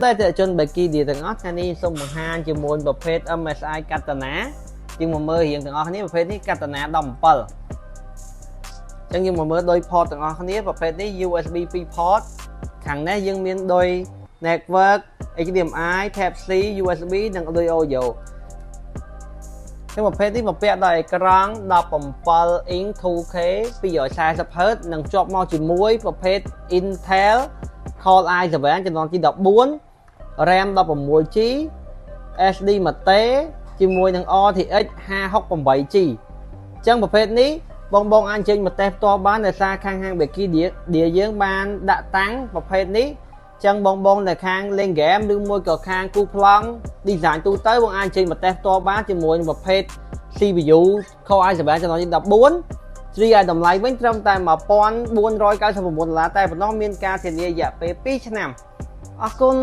តែតែជនបែគីឌីទាំងអស់ថ្ងៃនេះសូមបង្ហាញជាមួយប្រភេទ MSI កតនាជាងមកមើលរៀងទាំងអស់គ្នាប្រភេទនេះកតនា17អញ្ចឹងយើងមកមើលដោយ port ទាំងអស់គ្នាប្រភេទនេះ USB 2 port ខាងនេះយើងមានដោយ network HDMI Type C USB និងដោយ audio ប្រភេទនេះបំពាក់ដោយអេក្រង់17 inch 2K 240 Hz និងជាប់មកជាមួយប្រភេទ Intel Core i7 ចំណងទី14 RAM 16GB SD 1 TB ជាមួយនឹង RTX 568GB អញ្ចឹងប្រភេទនេះបងអាចចេញមកតេស្តផ្ទាល់បានដោយសារខាងហាង Becky ដែលយើងបានដាក់តាំងប្រភេទនេះអញ្ចឹងបងនៅខាងលេងហ្គេមឬមួយក៏ខាងគូប្លង់ design ទូទៅបងអាចចេញមកតេស្តផ្ទាល់បានជាមួយនឹងប្រភេទ CPU Core i7 ចំណងទី14ជ្រីឲ្យតម្លៃវិញត្រឹមតែ$1499តែប៉ុណ្ណោះមានការធានារយៈពេល2ឆ្នាំអរគុណ